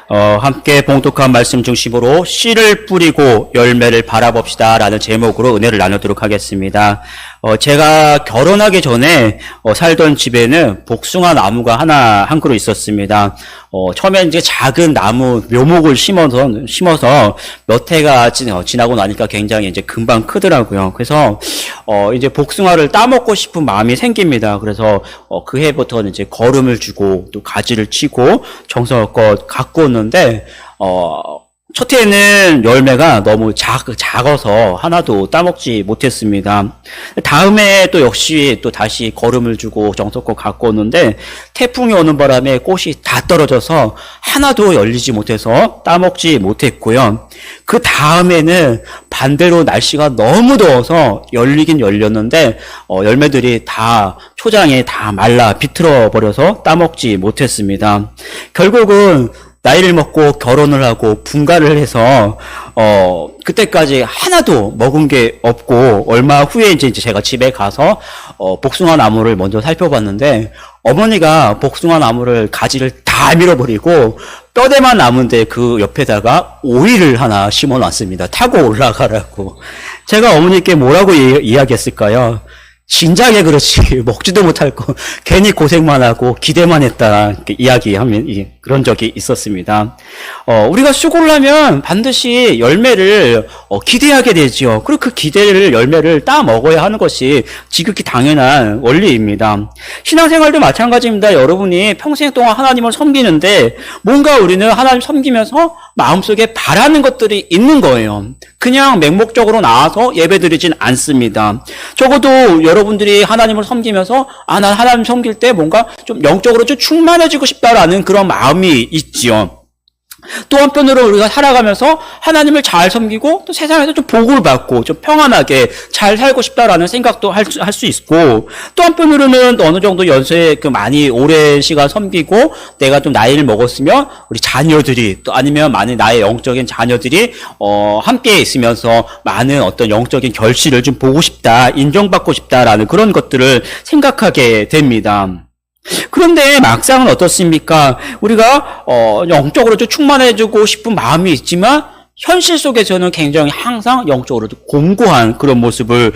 함께 봉독한 말씀 중심으로 씨를 뿌리고 열매를 바라봅시다 라는 제목으로 은혜를 나누도록 하겠습니다. 제가 결혼하기 전에 살던 집에는 복숭아 나무가 한 그루 있었습니다. 처음에 이제 작은 나무 묘목을 심어서 몇 해가 지나고 나니까 굉장히 이제 금방 크더라고요. 그래서 이제 복숭아를 따먹고 싶은 마음이 생깁니다. 그래서 그 해부터는 이제 거름을 주고 또 가지를 치고 정성껏 가꾸었는데 첫 해에는 열매가 너무 작아서 하나도 따먹지 못했습니다. 다음에 또 역시 또 다시 거름을 주고 정성껏 가꾸었는데 태풍이 오는 바람에 꽃이 다 떨어져서 하나도 열리지 못해서 따먹지 못했고요. 그 다음에는 반대로 날씨가 너무 더워서 열리긴 열렸는데 열매들이 다 초장에 다 말라 비틀어 버려서 따먹지 못했습니다. 결국은 나이를 먹고 결혼을 하고 분가를 해서 그때까지 하나도 먹은 게 없고 얼마 후에 이제 제가 집에 가서 복숭아 나무를 먼저 살펴봤는데 어머니가 복숭아 나무를 가지를 다 밀어버리고 뼈대만 남은데 그 옆에다가 오이를 하나 심어놨습니다. 타고 올라가라고. 제가 어머니께 뭐라고 이야기했을까요? 진작에 그렇지 먹지도 못할 거 괜히 고생만 하고 기대만 했다 이야기하면 그런 적이 있었습니다. 우리가 수고를 하면 반드시 열매를 기대하게 되죠. 그리고 그 기대를 열매를 따 먹어야 하는 것이 지극히 당연한 원리입니다. 신앙생활도 마찬가지입니다. 여러분이 평생 동안 하나님을 섬기는데 뭔가 우리는 하나님 섬기면서 마음속에 바라는 것들이 있는 거예요. 그냥 맹목적으로 나와서 예배드리진 않습니다. 적어도 여러분들이 하나님을 섬기면서 난 하나님 섬길 때 뭔가 좀 영적으로 좀 충만해지고 싶다라는 그런 마음이 있지요. 또 한편으로 우리가 살아가면서 하나님을 잘 섬기고 또 세상에서 좀 복을 받고 좀 평안하게 잘 살고 싶다라는 생각도 할 수 있고 또 한편으로는 어느 정도 연세에 많이 오랜 시간 섬기고 내가 좀 나이를 먹었으면 우리 자녀들이 또 아니면 많은 나의 영적인 자녀들이 함께 있으면서 많은 어떤 영적인 결실을 좀 보고 싶다, 인정받고 싶다라는 그런 것들을 생각하게 됩니다. 그런데 막상은 어떻습니까? 우리가 영적으로 좀 충만해지고 싶은 마음이 있지만 현실 속에서는 굉장히 항상 영적으로 공고한 그런 모습을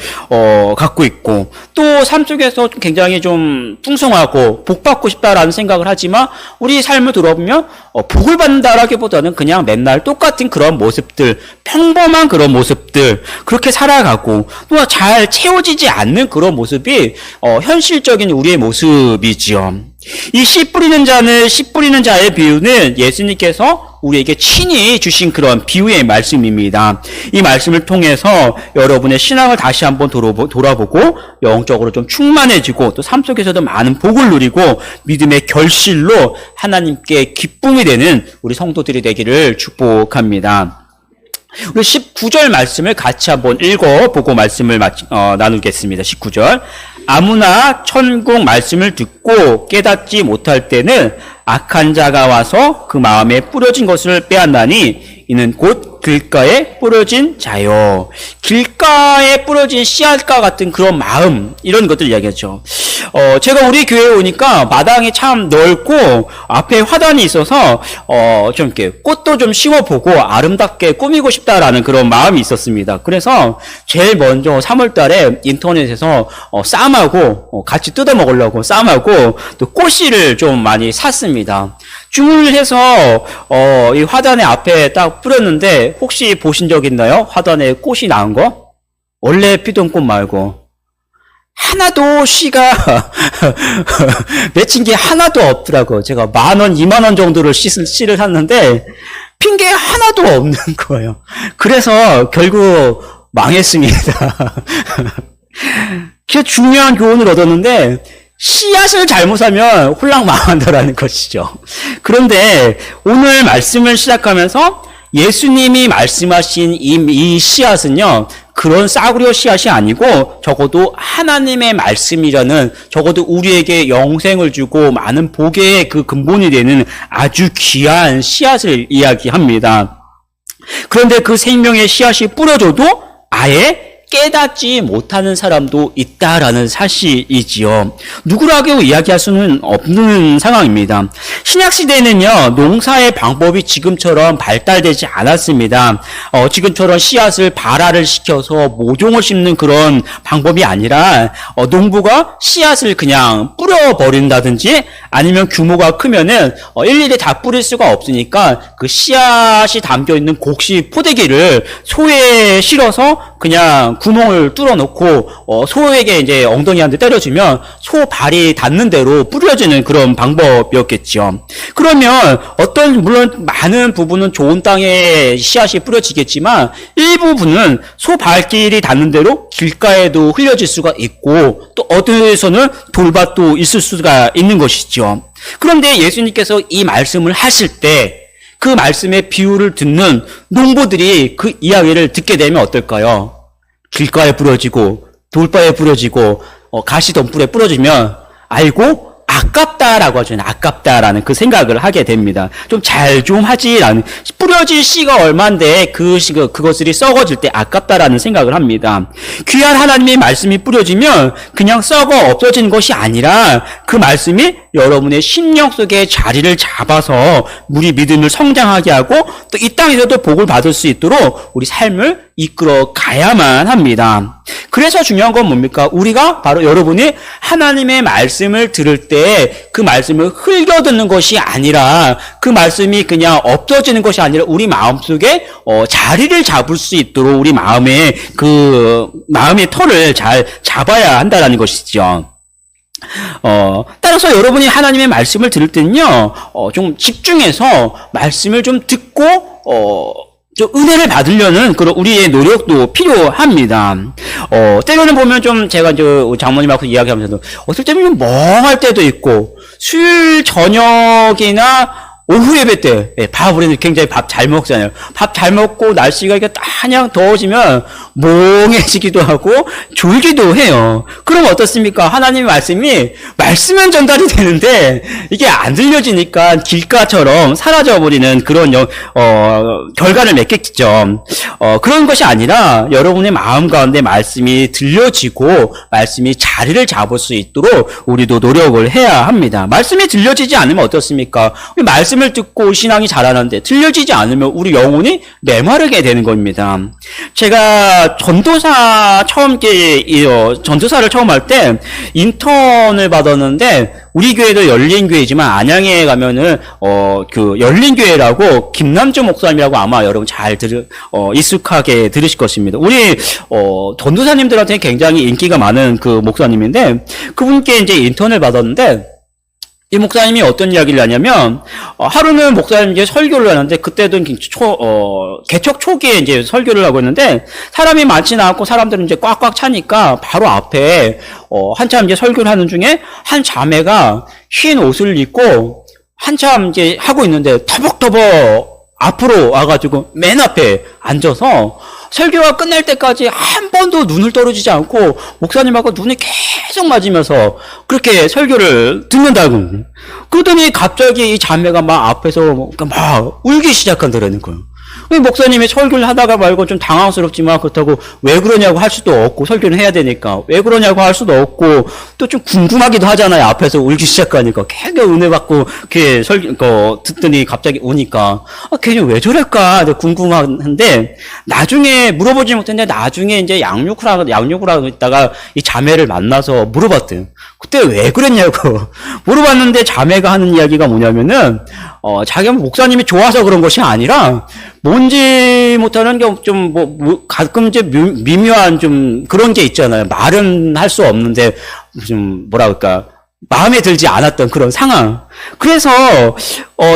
갖고 있고 또 삶 속에서 굉장히 좀 풍성하고 복받고 싶다라는 생각을 하지만 우리 삶을 들어보면 복을 받는다라기보다는 그냥 맨날 똑같은 그런 모습들, 평범한 그런 모습들 그렇게 살아가고 또 잘 채워지지 않는 그런 모습이 현실적인 우리의 모습이지요. 이 씨 뿌리는 자의 비유는 예수님께서 우리에게 친히 주신 그런 비유의 말씀입니다. 이 말씀을 통해서 여러분의 신앙을 다시 한번 돌아보고 영적으로 좀 충만해지고 또 삶 속에서도 많은 복을 누리고 믿음의 결실로 하나님께 기쁨이 되는 우리 성도들이 되기를 축복합니다. 우리 19절 말씀을 같이 한번 읽어보고 말씀을 나누겠습니다. 19절. 아무나 천국 말씀을 듣고 깨닫지 못할 때는 악한 자가 와서 그 마음에 뿌려진 것을 빼앗나니 이는 곧 길가에 뿌려진 자요. 길가에 뿌려진 씨앗과 같은 그런 마음, 이런 것들 이야기하죠. 제가 우리 교회에 오니까 마당이 참 넓고 앞에 화단이 있어서 좀 이렇게 꽃도 좀 심어보고 아름답게 꾸미고 싶다라는 그런 마음이 있었습니다. 그래서 제일 먼저 3월 달에 인터넷에서 쌈하고 같이 뜯어 먹으려고 쌈하고 또 꽃씨를 좀 많이 샀습니다. 주문을 해서 이 화단의 앞에 딱 뿌렸는데 혹시 보신 적 있나요? 화단에 꽃이 나온 거? 원래 피던 꽃 말고 하나도 씨가 맺힌 게 하나도 없더라고요. 제가 10,000원, 20,000원 정도를 씨를 샀는데 핀 게 하나도 없는 거예요. 그래서 결국 망했습니다. 그래서 중요한 교훈을 얻었는데 씨앗을 잘못 사면 홀랑 망한다라는 것이죠. 그런데 오늘 말씀을 시작하면서 예수님이 말씀하신 이 씨앗은요, 그런 싸구려 씨앗이 아니고 적어도 하나님의 말씀이라는 적어도 우리에게 영생을 주고 많은 복의 그 근본이 되는 아주 귀한 씨앗을 이야기합니다. 그런데 그 생명의 씨앗이 뿌려져도 아예 깨닫지 못하는 사람도 있다라는 사실이지요. 누구라고 이야기할 수는 없는 상황입니다. 신약시대에는요, 농사의 방법이 지금처럼 발달되지 않았습니다. 지금처럼 씨앗을 발화를 시켜서 모종을 심는 그런 방법이 아니라, 농부가 씨앗을 그냥 뿌려버린다든지, 아니면 규모가 크면은, 일일이 다 뿌릴 수가 없으니까, 그 씨앗이 담겨있는 곡식 포대기를 소에 실어서 그냥 구멍을 뚫어놓고 소에게 이제 엉덩이한테 때려주면 소 발이 닿는 대로 뿌려지는 그런 방법이었겠죠. 그러면 물론 많은 부분은 좋은 땅에 씨앗이 뿌려지겠지만 일부분은 소 발길이 닿는 대로 길가에도 흘려질 수가 있고 또 어디에서는 돌밭도 있을 수가 있는 것이죠. 그런데 예수님께서 이 말씀을 하실 때 그 말씀의 비유를 듣는 농부들이 그 이야기를 듣게 되면 어떨까요? 길가에 뿌려지고 돌바에 뿌려지고 가시덤불에 뿌려지면 아이고 아깝다라고 하죠. 아깝다라는 그 생각을 하게 됩니다. 좀 잘 좀 하지라는 뿌려질 씨가 얼만데 그것들이 썩어질 때 아깝다라는 생각을 합니다. 귀한 하나님의 말씀이 뿌려지면 그냥 썩어 없어지는 것이 아니라 그 말씀이 여러분의 심령 속에 자리를 잡아서 우리 믿음을 성장하게 하고 또 이 땅에서도 복을 받을 수 있도록 우리 삶을 이끌어 가야만 합니다. 그래서 중요한 건 뭡니까? 우리가 바로 여러분이 하나님의 말씀을 들을 때 그 말씀을 흘겨 듣는 것이 아니라 그 말씀이 그냥 없어지는 것이 아니라 우리 마음속에 자리를 잡을 수 있도록 우리 마음의 털을 잘 잡아야 한다는 것이죠. 따라서 여러분이 하나님의 말씀을 들을 때는요, 좀 집중해서 말씀을 좀 듣고, 좀 은혜를 받으려는 그런 우리의 노력도 필요합니다. 때로는 보면 좀 제가 장모님하고 이야기하면서도 어떨 때는 좀 멍할 때도 있고, 수요일 저녁이나 오후 예배 때, 우리는 굉장히 밥 잘 먹잖아요. 밥 잘 먹고 날씨가 이렇게 한양 더워지면 멍해지기도 하고 졸기도 해요. 그럼 어떻습니까? 하나님의 말씀은 전달이 되는데 이게 안 들려지니까 길가처럼 사라져버리는 그런 결과를 맺겠죠. 그런 것이 아니라 여러분의 마음 가운데 말씀이 들려지고 말씀이 자리를 잡을 수 있도록 우리도 노력을 해야 합니다. 말씀이 들려지지 않으면 어떻습니까? 우리 말씀을 듣고 신앙이 자라는데 들려지지 않으면 우리 영혼이 메마르게 되는 겁니다. 제가 전도사를 처음 할 때 인턴을 받았는데 우리 교회도 열린교회지만 안양에 가면은 그 열린교회라고 김남주 목사님이라고 아마 여러분 잘 익숙하게 들으실 것입니다. 우리 전도사님들한테 굉장히 인기가 많은 그 목사님인데 그분께 이제 인턴을 받았는데 이 목사님이 어떤 이야기를 하냐면, 하루는 목사님 이제 설교를 하는데, 그때도 개척 초기에 이제 설교를 하고 있는데, 사람이 많지는 않고 사람들은 이제 꽉꽉 차니까, 바로 앞에, 한참 이제 설교를 하는 중에, 한 자매가 흰 옷을 입고, 한참 이제 하고 있는데, 터벅터벅 앞으로 와가지고, 맨 앞에 앉아서, 설교가 끝날 때까지 한 번도 눈을 떨어지지 않고 목사님하고 눈이 계속 맞으면서 그렇게 설교를 듣는다고. 그러더니 갑자기 이 자매가 막 앞에서 막 울기 시작한다는 거예요. 목사님이 설교를 하다가 말고 좀 당황스럽지만 그렇다고 왜 그러냐고 할 수도 없고 설교를 해야 되니까 왜 그러냐고 할 수도 없고 또 좀 궁금하기도 하잖아요. 앞에서 울기 시작하니까 계속 은혜 받고 이렇게 듣더니 갑자기 우니까 걔는 왜 저럴까 궁금한데 나중에 물어보지 못했는데 나중에 이제 양육을 하고 있다가 이 자매를 만나서 물어봤대요. 그때 왜 그랬냐고 물어봤는데 자매가 하는 이야기가 뭐냐면은 자기가 목사님이 좋아서 그런 것이 아니라 뭔지 못하는 게 좀 가끔 이제 미묘한 좀 그런 게 있잖아요. 말은 할 수 없는데 좀 마음에 들지 않았던 그런 상황. 그래서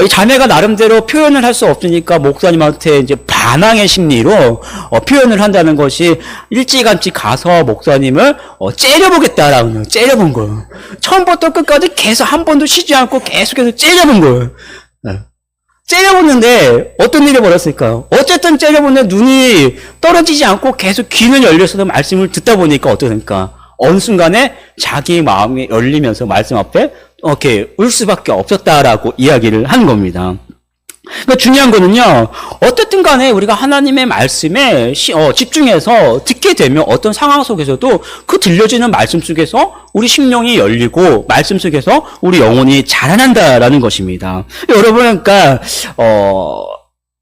이 자매가 나름대로 표현을 할 수 없으니까 목사님한테 이제 반항의 심리로 표현을 한다는 것이 일찌감치 가서 목사님을 째려보겠다라고 째려본 거예요. 처음부터 끝까지 계속 한 번도 쉬지 않고 계속해서 째려본 거예요. 째려보는데 어떤 일이 벌었을까요? 어쨌든 째려보는데 눈이 떨어지지 않고 계속 귀는 열려서도 말씀을 듣다 보니까 어떠니까 어느 순간에 자기 마음이 열리면서 말씀 앞에 이렇게 울 수밖에 없었다라고 이야기를 하는 겁니다. 그러니까 중요한 거는요, 어쨌든 간에 우리가 하나님의 말씀에 집중해서 듣게 되면 어떤 상황 속에서도 그 들려지는 말씀 속에서 우리 심령이 열리고 말씀 속에서 우리 영혼이 자라난다라는 것입니다. 여러분, 그러니까,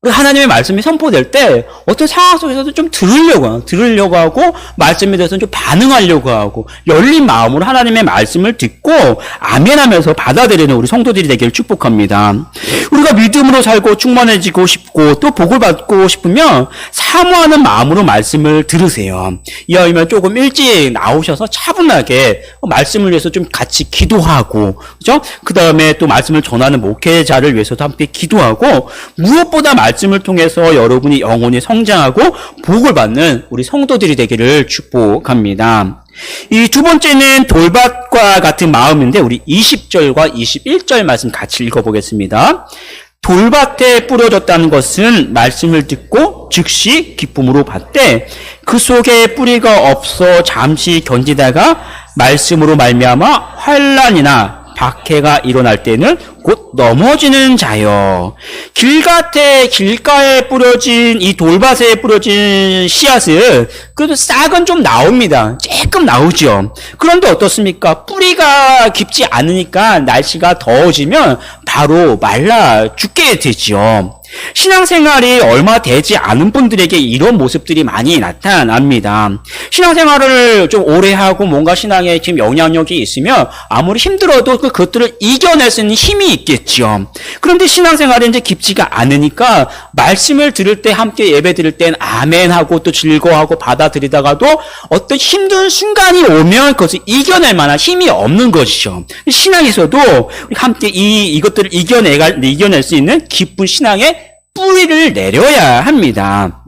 우리 하나님의 말씀이 선포될 때 어떤 상황 속에서도 좀 들으려고 하고 말씀에 대해서 좀 반응하려고 하고 열린 마음으로 하나님의 말씀을 듣고 아멘하면서 받아들이는 우리 성도들이 되기를 축복합니다. 우리가 믿음으로 살고 충만해지고 싶고 또 복을 받고 싶으면 사모하는 마음으로 말씀을 들으세요. 이왕이면 조금 일찍 나오셔서 차분하게 말씀을 위해서 좀 같이 기도하고, 그죠? 그 다음에 또 말씀을 전하는 목회자를 위해서도 함께 기도하고, 무엇보다 말씀을 통해서 여러분이 영혼이 성장하고 복을 받는 우리 성도들이 되기를 축복합니다. 이 두 번째는 돌밭과 같은 마음인데 우리 20절과 21절 말씀 같이 읽어보겠습니다. 돌밭에 뿌려졌다는 것은 말씀을 듣고 즉시 기쁨으로 받되 그 속에 뿌리가 없어 잠시 견디다가 말씀으로 말미암아 환난이나 박해가 일어날 때는 곧 넘어지는 자요. 길가에 뿌려진 이 돌밭에 뿌려진 씨앗은 그래도 싹은 좀 나옵니다. 조금 나오죠. 그런데 어떻습니까? 뿌리가 깊지 않으니까 날씨가 더워지면 바로 말라 죽게 되죠. 신앙생활이 얼마 되지 않은 분들에게 이런 모습들이 많이 나타납니다. 신앙생활을 좀 오래 하고 뭔가 신앙에 지금 영향력이 있으면 아무리 힘들어도 그것들을 이겨낼 수 있는 힘이 있겠죠. 그런데 신앙생활이 이제 깊지가 않으니까 말씀을 들을 때 함께 예배 드릴 땐 아멘하고 또 즐거워하고 받아들이다가도 어떤 힘든 순간이 오면 그것을 이겨낼 만한 힘이 없는 것이죠. 신앙에서도 함께 이것들을 이겨낼 수 있는 깊은 신앙의 뿌리를 내려야 합니다.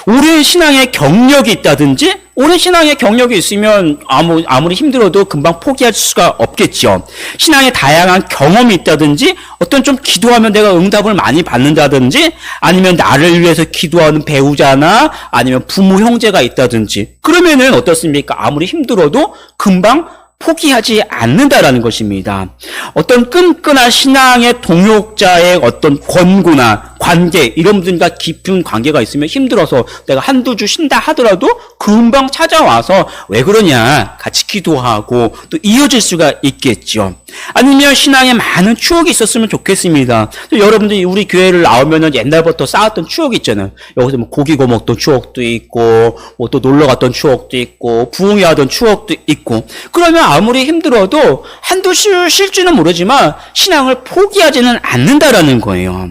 오랜 신앙의 경력이 있다든지, 오랜 신앙의 경력이 있으면 아무리 힘들어도 금방 포기할 수가 없겠죠. 신앙의 다양한 경험이 있다든지, 어떤 좀 기도하면 내가 응답을 많이 받는다든지, 아니면 나를 위해서 기도하는 배우자나, 아니면 부모, 형제가 있다든지, 그러면은 어떻습니까? 아무리 힘들어도 금방 포기하지 않는다라는 것입니다. 어떤 끈끈한 신앙의 동역자의 어떤 권고나 관계, 이런 분들과 깊은 관계가 있으면 힘들어서 내가 한두 주 쉰다 하더라도 금방 찾아와서 왜 그러냐 같이 기도하고 또 이어질 수가 있겠죠. 아니면 신앙에 많은 추억이 있었으면 좋겠습니다. 여러분들이 우리 교회를 나오면은 옛날부터 쌓았던 추억이 있잖아요. 여기서 뭐 고기 구워 먹던 추억도 있고, 뭐 또 놀러 갔던 추억도 있고, 부흥회 하던 추억도 있고, 그러면 아무리 힘들어도 한두 주 쉴지는 모르지만 신앙을 포기하지는 않는다라는 거예요.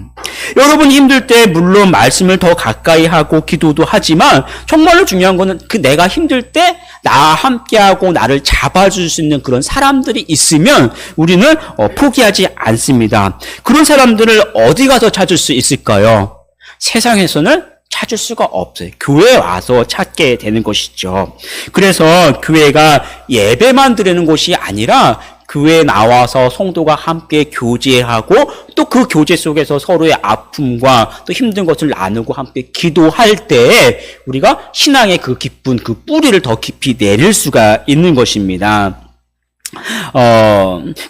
여러분이 힘들 때 물론 말씀을 더 가까이 하고 기도도 하지만 정말로 중요한 거는 그 내가 힘들 때 나와 함께하고 나를 잡아줄 수 있는 그런 사람들이 있으면 우리는 포기하지 않습니다. 그런 사람들을 어디 가서 찾을 수 있을까요? 세상에서는 찾을 수가 없어요. 교회에 와서 찾게 되는 것이죠. 그래서 교회가 예배만 드리는 곳이 아니라 교회에 나와서 성도가 함께 교제하고 또 그 교제 속에서 서로의 아픔과 또 힘든 것을 나누고 함께 기도할 때 우리가 신앙의 그 깊은 그 뿌리를 더 깊이 내릴 수가 있는 것입니다.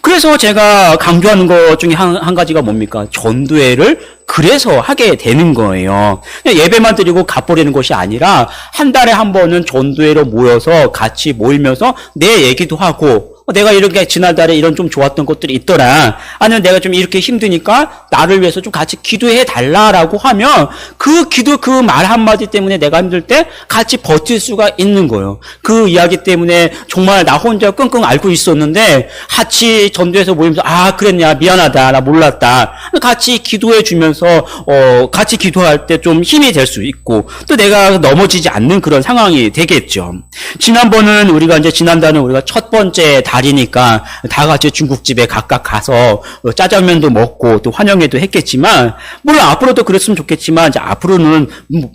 그래서 제가 강조하는 것 중에 한 가지가 뭡니까? 전도회를 그래서 하게 되는 거예요. 예배만 드리고 갚버리는 것이 아니라 한 달에 한 번은 전도회로 모여서 같이 모이면서 내 얘기도 하고 내가 이렇게 지난달에 이런 좀 좋았던 것들이 있더라. 아니면 내가 좀 이렇게 힘드니까 나를 위해서 좀 같이 기도해 달라라고 하면 그 기도 그 말 한마디 때문에 내가 힘들 때 같이 버틸 수가 있는 거예요. 그 이야기 때문에 정말 나 혼자 끙끙 앓고 있었는데 같이 전도해서 모이면서 아 그랬냐 미안하다 나 몰랐다 같이 기도해 주면서 같이 기도할 때 좀 힘이 될 수 있고 또 내가 넘어지지 않는 그런 상황이 되겠죠. 지난번은 우리가 첫 번째 달이니까 다 같이 중국집에 각각 가서 짜장면도 먹고 또 환영회도 했겠지만 물론 앞으로도 그랬으면 좋겠지만 이제 앞으로는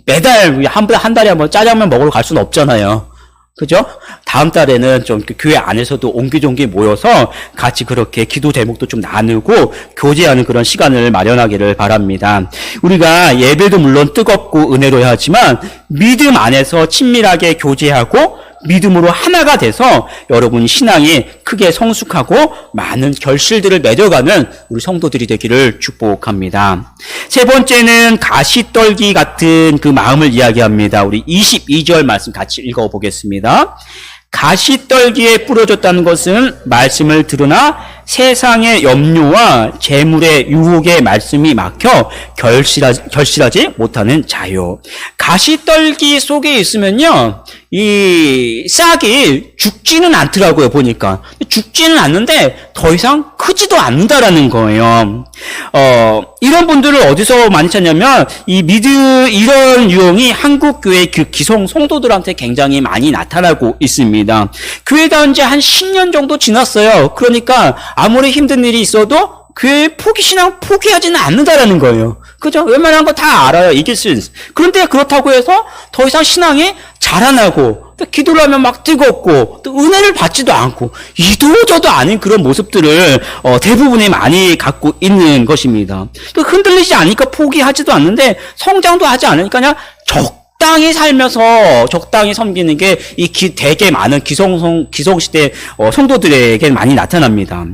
매달 한 달에 한번 짜장면 먹으러 갈 수는 없잖아요. 그죠? 다음 달에는 좀 교회 안에서도 옹기종기 모여서 같이 그렇게 기도 제목도 좀 나누고 교제하는 그런 시간을 마련하기를 바랍니다. 우리가 예배도 물론 뜨겁고 은혜로야 하지만 믿음 안에서 친밀하게 교제하고 믿음으로 하나가 돼서 여러분 신앙이 크게 성숙하고 많은 결실들을 맺어가는 우리 성도들이 되기를 축복합니다. 세 번째는 가시떨기 같은 그 마음을 이야기합니다. 우리 22절 말씀 같이 읽어보겠습니다. 가시떨기에 뿌려졌다는 것은 말씀을 들으나 세상의 염려와 재물의 유혹에 말씀이 막혀 결실하지 못하는 자요. 가시떨기 속에 있으면요, 이 싹이 죽지는 않더라고요, 보니까. 죽지는 않는데 더 이상 크지도 않는다라는 거예요. 이런 분들을 어디서 많이 찾냐면, 이런 유형이 한국교회 그 기성 성도들한테 굉장히 많이 나타나고 있습니다. 교회 다닌 지 한 10년 정도 지났어요. 그러니까 아무리 힘든 일이 있어도 교회 신앙 포기하지는 않는다라는 거예요. 그죠? 웬만한 거 다 알아요. 이길 수 있어요. 그런데 그렇다고 해서 더 이상 신앙이 자라나고, 또 기도를 하면 막 뜨겁고, 또 은혜를 받지도 않고, 이도저도 아닌 그런 모습들을 대부분이 많이 갖고 있는 것입니다. 또 흔들리지 않으니까 포기하지도 않는데, 성장도 하지 않으니까 그냥 적당히 살면서 적당히 섬기는 게 되게 많은 기성시대 성도들에게 많이 나타납니다.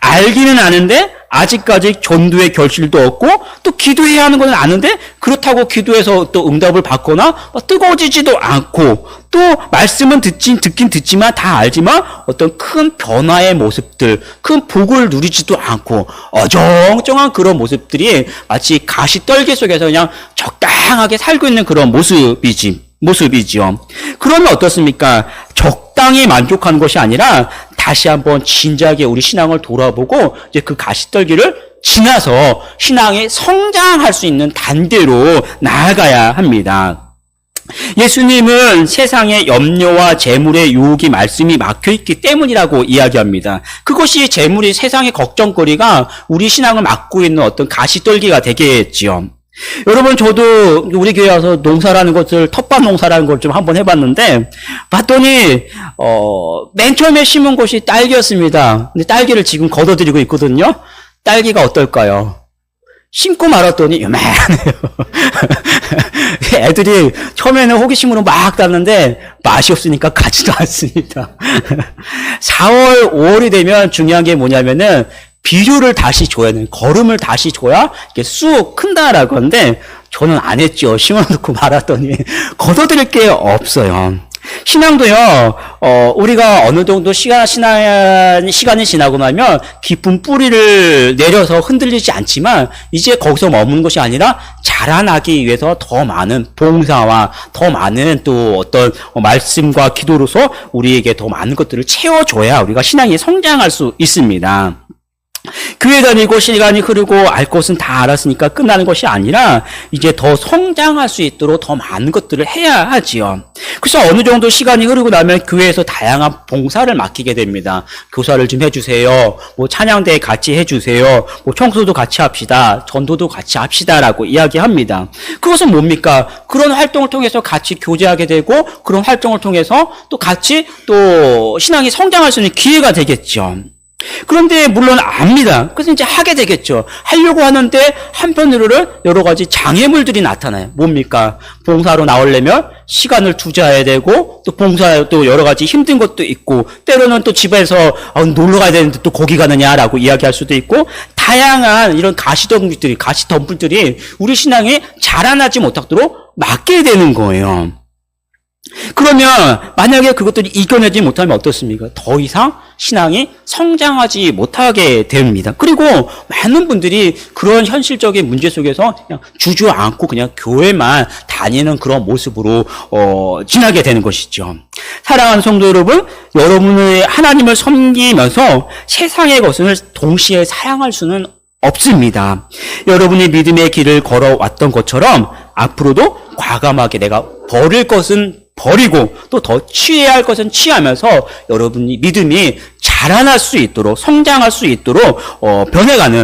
알기는 아는데 아직까지 전도의 결실도 없고, 또 기도해야 하는 건 아는데 그렇다고 기도해서 또 응답을 받거나 뜨거워지지도 않고, 또 말씀은 듣긴 듣지만 다 알지만 어떤 큰 변화의 모습들, 큰 복을 누리지도 않고 어정쩡한 그런 모습들이 마치 가시떨기 속에서 그냥 적당하게 살고 있는 그런 모습이죠. 그러면 어떻습니까? 적당히 만족하는 것이 아니라 다시 한번 진지하게 우리 신앙을 돌아보고 이제 그 가시떨기를 지나서 신앙이 성장할 수 있는 단계로 나아가야 합니다. 예수님은 세상의 염려와 재물의 유혹이 말씀이 막혀있기 때문이라고 이야기합니다. 그것이 재물이 세상의 걱정거리가 우리 신앙을 막고 있는 어떤 가시떨기가 되겠지요. 여러분, 저도 우리 교회 와서 농사라는 것을, 텃밭 농사라는 걸 좀 한번 해봤는데, 봤더니, 맨 처음에 심은 곳이 딸기였습니다. 근데 딸기를 지금 걷어들이고 있거든요. 딸기가 어떨까요? 심고 말았더니 요만해요. 애들이 처음에는 호기심으로 막 땄는데 맛이 없으니까 가지도 않습니다. 4월, 5월이 되면 중요한 게 뭐냐면은 비료를 다시 줘야 돼요. 거름을 다시 줘야 이게 쑥 큰다라고 하는데, 저는 안 했죠. 심어놓고 말았더니 걷어들일 게 없어요. 신앙도요, 우리가 어느 정도 시간이 지나고 나면 깊은 뿌리를 내려서 흔들리지 않지만, 이제 거기서 머무는 것이 아니라 자라나기 위해서 더 많은 봉사와 더 많은 또 어떤 말씀과 기도로서 우리에게 더 많은 것들을 채워줘야 우리가 신앙이 성장할 수 있습니다. 교회 다니고 시간이 흐르고 알 것은 다 알았으니까 끝나는 것이 아니라 이제 더 성장할 수 있도록 더 많은 것들을 해야 하지요. 그래서 어느 정도 시간이 흐르고 나면 교회에서 다양한 봉사를 맡기게 됩니다. 교사를 좀 해주세요. 뭐 찬양대 같이 해주세요. 뭐 청소도 같이 합시다. 전도도 같이 합시다라고 이야기합니다. 그것은 뭡니까? 그런 활동을 통해서 같이 교제하게 되고, 그런 활동을 통해서 또 같이 또 신앙이 성장할 수 있는 기회가 되겠죠. 그런데 물론 압니다. 그래서 이제 하게 되겠죠. 하려고 하는데 한편으로는 여러 가지 장애물들이 나타나요. 뭡니까? 봉사로 나오려면 시간을 투자해야 되고, 또 봉사 또 여러 가지 힘든 것도 있고, 때로는 또 집에서 놀러 가야 되는데 또 거기 가느냐라고 이야기할 수도 있고, 다양한 이런 가시덤불들이 우리 신앙에 자라나지 못하도록 막게 되는 거예요. 그러면 만약에 그것들이 이겨내지 못하면 어떻습니까? 더 이상 신앙이 성장하지 못하게 됩니다. 그리고 많은 분들이 그런 현실적인 문제 속에서 그냥 주저앉고 그냥 교회만 다니는 그런 모습으로 지나게 되는 것이죠. 사랑하는 성도 여러분, 여러분의 하나님을 섬기면서 세상의 것을 동시에 사랑할 수는 없습니다. 여러분이 믿음의 길을 걸어왔던 것처럼 앞으로도 과감하게 내가 버릴 것은 버리고 또 더 취해야 할 것은 취하면서 여러분이 믿음이 자라날 수 있도록, 성장할 수 있도록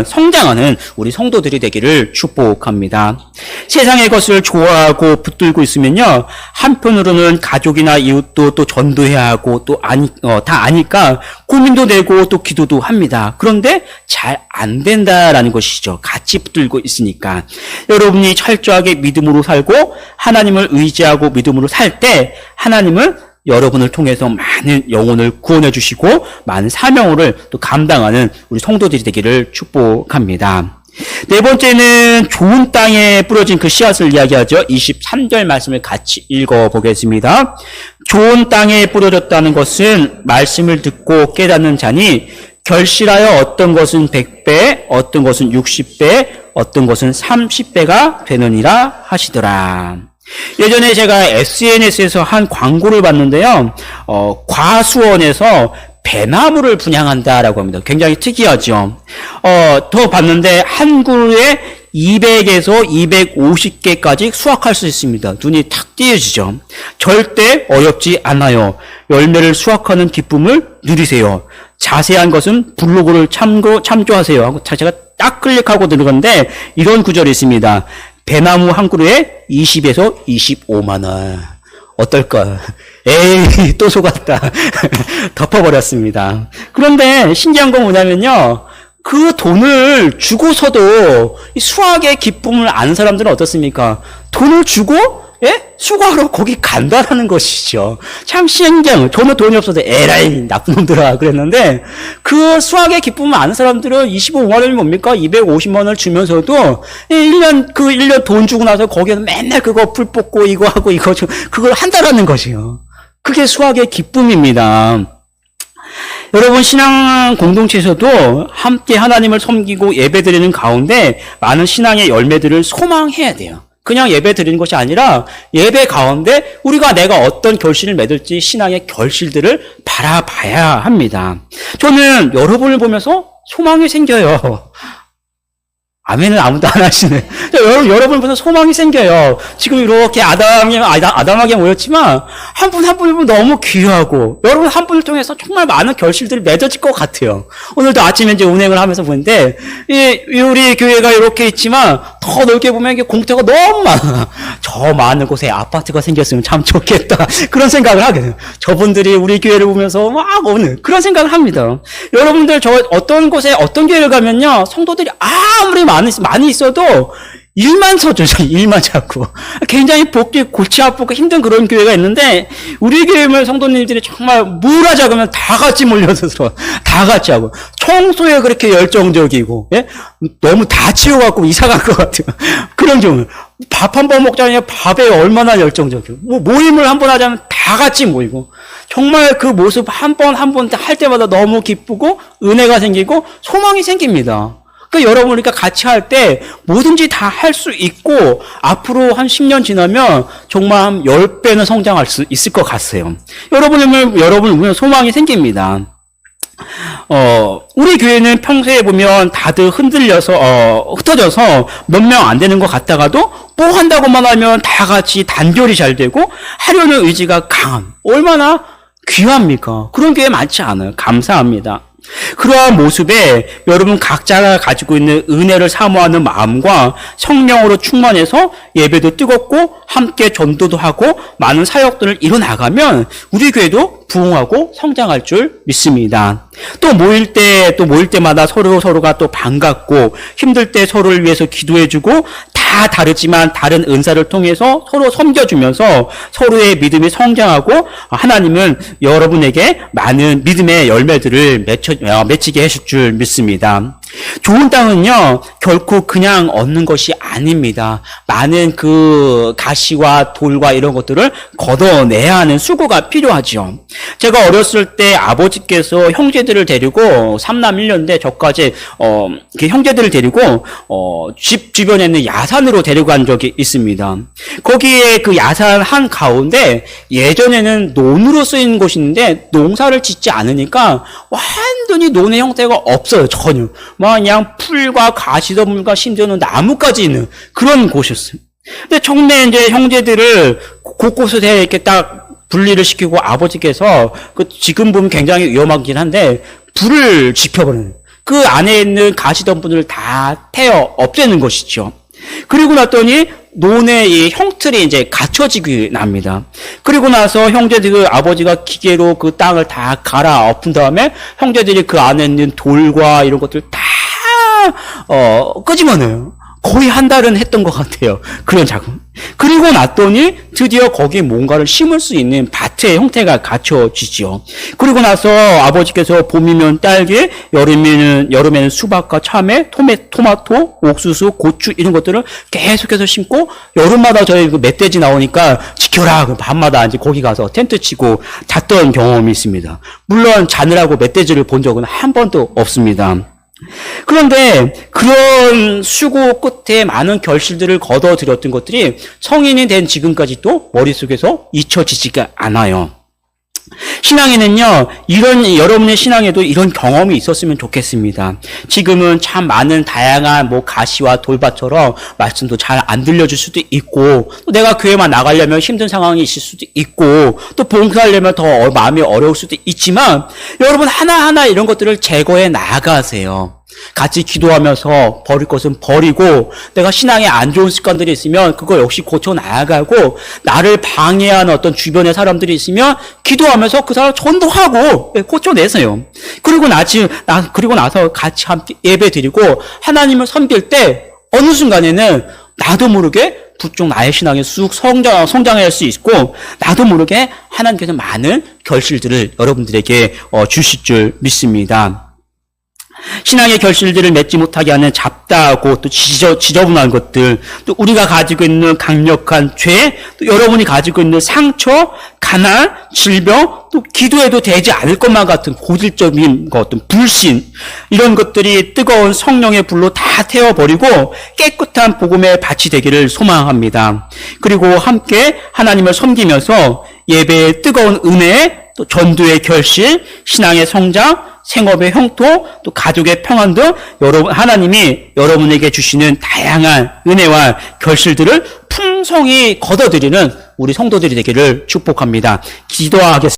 성장하는 우리 성도들이 되기를 축복합니다. 세상의 것을 좋아하고 붙들고 있으면요, 한편으로는 가족이나 이웃도 또 전도해야 하고 또 다 아니까 고민도 되고 또 기도도 합니다. 그런데 잘 안 된다라는 것이죠. 같이 붙들고 있으니까. 여러분이 철저하게 믿음으로 살고 하나님을 의지하고 믿음으로 살 때 하나님은 여러분을 통해서 많은 영혼을 구원해 주시고 많은 사명을 또 감당하는 우리 성도들이 되기를 축복합니다. 네 번째는 좋은 땅에 뿌려진 그 씨앗을 이야기하죠. 23절 말씀을 같이 읽어보겠습니다. 좋은 땅에 뿌려졌다는 것은 말씀을 듣고 깨닫는 자니 결실하여 어떤 것은 100배, 어떤 것은 60배, 어떤 것은 30배가 되느니라 하시더라. 예전에 제가 SNS에서 한 광고를 봤는데요. 과수원에서 배나무를 분양한다라고 합니다. 굉장히 특이하죠. 더 봤는데 한 그루에 200에서 250개까지 수확할 수 있습니다. 눈이 탁 띄어지죠. 절대 어렵지 않아요. 열매를 수확하는 기쁨을 누리세요. 자세한 것은 블로그를 참조하세요 하고 제가 딱 클릭하고 들어갔는데 이런 구절이 있습니다. 배나무 한 그루에 20에서 25만 원. 어떨까? 에이, 또 속았다. 덮어버렸습니다. 그런데 신기한 건 뭐냐면요. 그 돈을 주고서도 이 수학의 기쁨을 아는 사람들은 어떻습니까? 돈을 주고 수고하러 거기 간다라는 것이죠. 참 신기한, 저는 돈이 없어서 에라이 나쁜 놈들아 그랬는데 그 수학의 기쁨을 아는 사람들은 25만 원이 뭡니까? 250만 원을 주면서도 1년 돈 주고 나서 거기에서 맨날 그거 풀 뽑고 이거 하고 이거 그걸 한다라는 것이요. 그게 수학의 기쁨입니다. 여러분 신앙 공동체에서도 함께 하나님을 섬기고 예배드리는 가운데 많은 신앙의 열매들을 소망해야 돼요. 그냥 예배 드리는 것이 아니라 예배 가운데 우리가 내가 어떤 결실을 맺을지 신앙의 결실들을 바라봐야 합니다. 저는 여러분을 보면서 소망이 생겨요. 아멘은 아무도 안 하시네. 여러분을 보면서 소망이 생겨요. 지금 이렇게 아담하게 모였지만 한 분 한 분이 너무 귀하고 여러분 한 분을 통해서 정말 많은 결실들이 맺어질 것 같아요. 오늘도 아침에 이제 운행을 하면서 보는데 우리 교회가 이렇게 있지만 더 넓게 보면 이게 공터가 너무 많아. 저 많은 곳에 아파트가 생겼으면 참 좋겠다. 그런 생각을 하게 돼요. 저분들이 우리 교회를 보면서 막 오는 그런 생각을 합니다. 여러분들 저 어떤 곳에 어떤 교회를 가면요. 성도들이 아무리 많이 있어도 일만 서죠. 일만 자꾸. 굉장히 복지 골치 아프고 힘든 그런 교회가 있는데 우리 교회 성도님들이 정말 뭐라 작으면 다 같이 몰려서 다 같이 하고 청소에 그렇게 열정적이고 너무 다 치워갖고 이사 갈 것 같아요. 그런 경우 밥 한 번 먹자니 밥에 얼마나 열정적이고 모임을 한 번 하자면 다 같이 모이고 정말 그 모습 한 번 할 때마다 너무 기쁘고 은혜가 생기고 소망이 생깁니다. 여러분, 그러니까 같이 할 때 뭐든지 다 할 수 있고, 앞으로 한 10년 지나면 정말 한 10배는 성장할 수 있을 것 같아요. 여러분 보면 소망이 생깁니다. 우리 교회는 평소에 보면 다들 흩어져서 몇 명 안 되는 것 같다가도 뭐 한다고만 하면 다 같이 단결이 잘 되고, 하려는 의지가 강한, 얼마나 귀합니까? 그런 교회 많지 않아요. 감사합니다. 그러한 모습에 여러분 각자가 가지고 있는 은혜를 사모하는 마음과 성령으로 충만해서 예배도 뜨겁고 함께 전도도 하고 많은 사역들을 이뤄나가면 우리 교회도 부흥하고 성장할 줄 믿습니다. 또 모일 때마다 서로가 또 반갑고 힘들 때 서로를 위해서 기도해주고 다 다르지만 다른 은사를 통해서 서로 섬겨주면서 서로의 믿음이 성장하고 하나님은 여러분에게 많은 믿음의 열매들을 맺히게 하실 줄 믿습니다. 좋은 땅은요, 결코 그냥 얻는 것이 아닙니다. 많은 그 가시와 돌과 이런 것들을 걷어내야 하는 수고가 필요하죠. 제가 어렸을 때 아버지께서 형제들을 데리고 삼남 1년대 저까지 형제들을 데리고 집 주변에 있는 야산으로 데려간 적이 있습니다. 거기에 그 야산 한 가운데 예전에는 논으로 쓰인 곳인데 농사를 짓지 않으니까 완전히 논의 형태가 없어요. 전혀. 그냥 풀과 가시덤불과 심지어는 나무까지 있는 그런 곳이었어요. 근데 청내 이제 형제들을 곳곳에 이렇게 딱 분리를 시키고 아버지께서 지금 보면 굉장히 위험하긴 한데 불을 지펴버리는 그 안에 있는 가시덤불을 다 태워 없애는 것이죠. 그리고 났더니 논의 이 형틀이 이제 갖춰지게 납니다. 그리고 나서 형제들 아버지가 기계로 그 땅을 다 갈아 엎은 다음에 형제들이 그 안에 있는 돌과 이런 것들 다 끄집어내요. 거의 한 달은 했던 것 같아요. 그런 작업. 그리고 났더니 드디어 거기에 뭔가를 심을 수 있는 밭의 형태가 갖춰지죠. 그리고 나서 아버지께서 봄이면 딸기, 여름에는 수박과 참외, 토마토, 옥수수, 고추 이런 것들을 계속해서 심고 여름마다 저희 그 멧돼지 나오니까 지켜라. 밤마다 이제 거기 가서 텐트 치고 잤던 경험이 있습니다. 물론 자느라고 멧돼지를 본 적은 한 번도 없습니다. 그런데 그런 수고 끝에 많은 결실들을 거둬들였던 것들이 성인이 된 지금까지도 머릿속에서 잊혀지지가 않아요. 신앙에는요, 여러분의 신앙에도 이런 경험이 있었으면 좋겠습니다. 지금은 참 많은 다양한 가시와 돌밭처럼 말씀도 잘 안 들려줄 수도 있고, 또 내가 교회만 나가려면 힘든 상황이 있을 수도 있고, 또 봉사하려면 더 마음이 어려울 수도 있지만, 여러분 하나하나 이런 것들을 제거해 나가세요. 같이 기도하면서 버릴 것은 버리고, 내가 신앙에 안 좋은 습관들이 있으면 그거 역시 고쳐 나가고, 나를 방해하는 어떤 주변의 사람들이 있으면 기도하면서 그 사람 전도하고 고쳐내세요. 그리고 나서 같이 함께 예배 드리고 하나님을 섬길 때 어느 순간에는 나도 모르게 부쩍 나의 신앙이 쑥 성장할 수 있고, 나도 모르게 하나님께서 많은 결실들을 여러분들에게 주실 줄 믿습니다. 신앙의 결실들을 맺지 못하게 하는 잡다하고 또 지저분한 것들, 또 우리가 가지고 있는 강력한 죄, 또 여러분이 가지고 있는 상처, 가난, 질병, 또 기도해도 되지 않을 것만 같은 고질적인 어떤 불신, 이런 것들이 뜨거운 성령의 불로 다 태워버리고 깨끗한 복음의 밭이 되기를 소망합니다. 그리고 함께 하나님을 섬기면서 예배의 뜨거운 은혜, 또 전도의 결실, 신앙의 성장, 생업의 형통, 또 가족의 평안 등 하나님이 여러분에게 주시는 다양한 은혜와 결실들을 풍성히 거둬들이는 우리 성도들이 되기를 축복합니다. 기도하겠습니다.